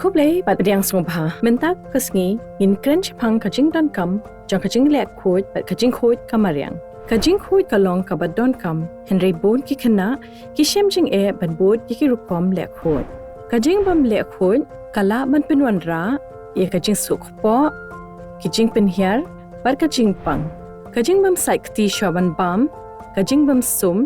Kublai bat bediang sungba mentak kesngi in kren chapang jingpyndonkam jong jingkhuid bat jingkhuid kamariang jingkhuid kalong kabaddonkam henry bon ki Khynnah ki shem jing ban bod ki rukom lekhuid jingbam lekhuid kala ban pinwanra ye jing sukpo ki jingpynïaid bat jingpang jingbam sait shoban bam jingbam sum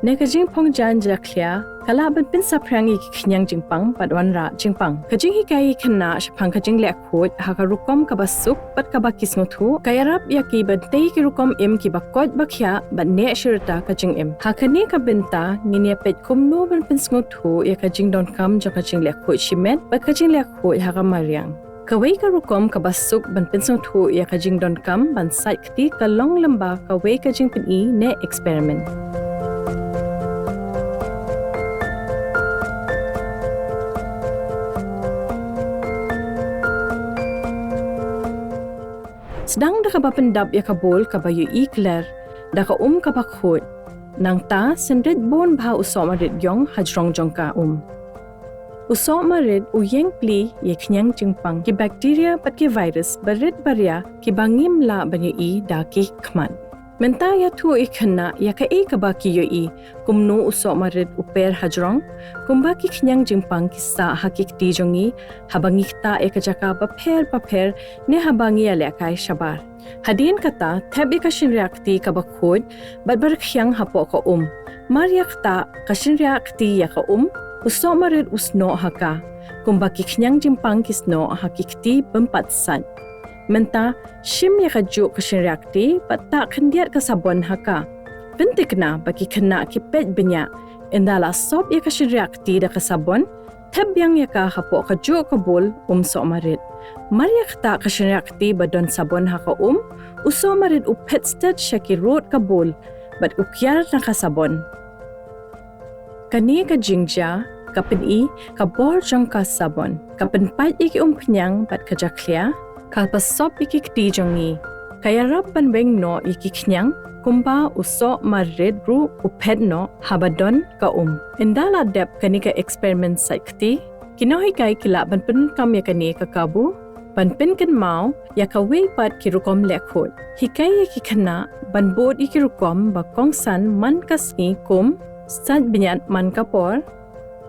ne jingpong jan Khiah kala ban pin saprangi ki khyang jingpang badwanra jingpang jinghikai Khynnah shapang jing lekhuid ha rukom kabasuk bat kaba kismuthu ïarap ya ki bantei ki rukom im ki bakot bakya bat ne shirta jing im ha kani ka benta nginia pet kumno ban pin smuthu ya jingpyndonkam jing lekhuid shimet bat jing lekhuid ha mariang kawai ka rukom kabasuk ban pin smuthu ya jingpyndonkam ban sait kti kalong lamba kawai jingpynïaid ne experiment sedang dah kaba pendap ya kabol kaba yu ikler dah ka kaba khut nang ta sendrit bon bha usok marit yong hajrong jong ka usok marit uyeng pli ye khyang jingpang ki bacteria pat ki virus barit barya ki bangim la banyu I da ki khman menta ya thu Khynnah ya ka kaba ki yu I kumno usok marit uper hajrong kumba ki khyang jingpang ki sa hakik ti jongi habangi ta ekajaka paper ne habangi ale kai shabar hadin kata thabi ka shinreakti kaba khud badbar khyang hapo ka mariak ta ka shinreakti ya ka usok marit usno haka kumba ki khyang jingpang ki sno hakikti bempat san menta shim ya kaju kashinreakti patta khandiat ka sabon haka pentikna bagi Khynnah ki pet benya indala sop ya kashinreakti da ka sabon tab yang ya ka hapo kaju kabul sok marit mariak ta kashinreakti badon sabon haka usok marit upet stat shaki road kabul bat ukyar na ka sabon kani ka jingja kapin ka bor jong ka sabon kapin pat iki pnyang bat ka Khiah kalpasop iki kti jongi ïarap ban weng no iki khyang kumba usok marit ru upet no habadon ka indala dep kani ka experiment sakti kinohikai kila ban pyndonkam ya kani ka kabu ban pin kan mau ya ka wei pat ki rukom lekhuid hikai ya ki Khynnah ban bod iki rukom ba kongsan man kasngi sat binyat man kapor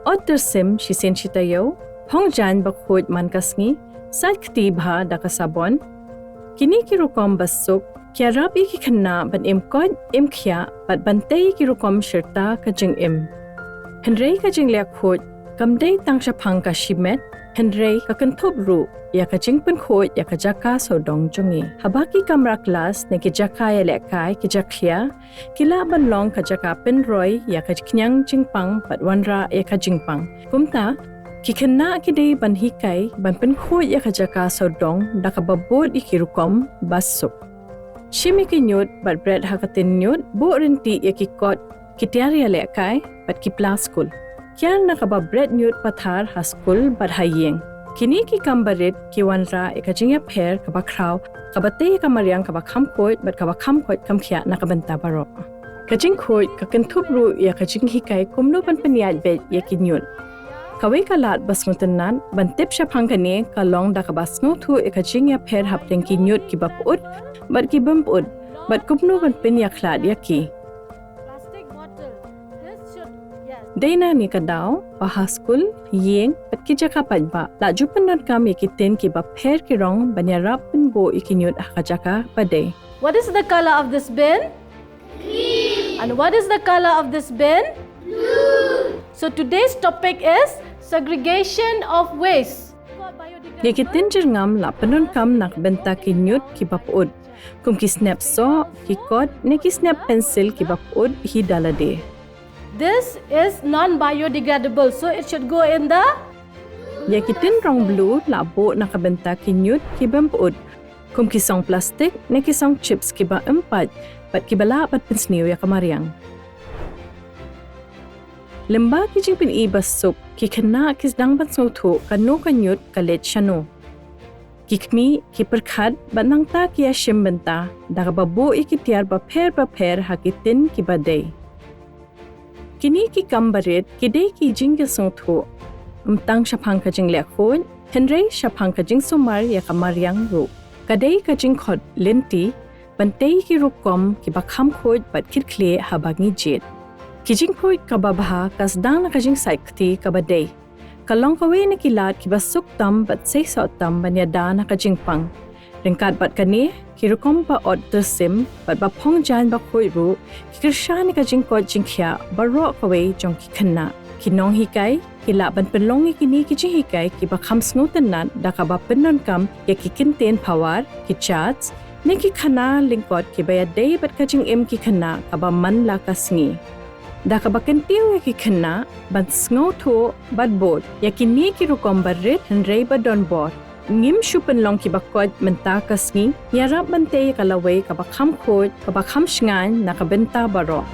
otter sim shisen shitayo hongjan ba khud man kasngi sat kti bha da ka sabon kini ki rukom basuk ïarap iki Khynnah ban Koit Khiah bat bantei ki rukom shirta ka jing henry ka jing lekhuid kamdei tang shapang ka shimet henry ka kanthup ru ya ka jingpynkhuid ya ka jaka sawdong jongi habaki kamra class ne ki jaka ya lekai ki Khiah kila ban long ka jaka pinroy ya ka khyang jingpang bat wanra ya ka jingpang kumta ki Khynnah ki dei ban hikai ban pynphuid ya ka jaka sawdong da ka babod iki rukom basuk shimi ki ñiut bat bread hakatin ñiut bo rinti ya ki kot ki tiaria lekai bat ki plaskul kyan na ka ba bread ñiut pathar haskul bat hayeng kini ki kambarit ki wanra e ka jingya pher ka ba kraw ka ba te ka mariang ka ba khamkoit bat ka ba khamkoit kam Khiah na ka banta baro ka jingkhuid ka kanthup ru ya ka jinghikai kumno ban pynpaw bet ya ki ñiut kawai kalat basmutannan bantip shapang kani kalong da ka basmuthu e ka jingya pher hapteng ki ñiut ki baput bat ki bumput bat kumno ban pinya khlad ya ki Dana ni kadaw pahaskul yeng pat ki jaka padba la jingpyndonkam yakitin ki ba pher ki rong banyarap pinbo ikinyut hakajaka pade. What is the color of this bin? Green. And what is the color of this bin? Blue. So today's topic is segregation of waste. Yakitin jirngam la pyndonkam nak benta ki ñiut ki bapud kum ki snap saw ki kot ne ki snap pencil ki bapud hi dalade. This is non-biodegradable, so it should go in the yakitin rong blue la bo nakabenta ki ñiut ki bampud kum ki song plastic ne ki song chips ki ba empat pat ki bala pat pinsniw ya kamariang lemba ki jingpynïaid basuk ki Khynnah ki sedang bansuthu kanu ka ñiut kalet shano ki kmi ki perkhat banang ta ki ashim benta da ka babo iki tiar ba pher hakitin ki badai kini ki kambarit kidei ki jingkyrshan tho tang shapang ka jing lekhuid Henry syapang ka jing sumar ya kamariang ru. Kadai ka jingkhod lenti, bantay ki rukom ki bakham khoid bat kitkle habangi jet. Ki jingkhuid kababaha kasdang na ka jing sait kti kabadai. Kalong kawe na kilat ki basuk tam bat say saut tam banyada na ka jingpang. Ringkat bat kani, ki rukom ba od tersim bat bapong jan ba khoid ru, ki kirshan ka jingkod jingkyah barok kawe jong ki Khynnah. Ki Jinghikai, ki laban penlongi kini ki Jinghikai ki bakham snutanat da kaba pyndonkam ya ki kinten pawar, ki chats, ni ki Khynnah lingkot ki bayadai bat ka jing ki Khynnah kaba man la ka sngi. Da kaba kentiu ya ki Khynnah, bat sngo to bat bot, ya ki ni ki rukom barit henrei badon bot. Ngim shu penlong ki bakod menta ka sngi, ïarap bantay kalaway ka bakham khod, ka bakham shngaiñ na ka benta barok.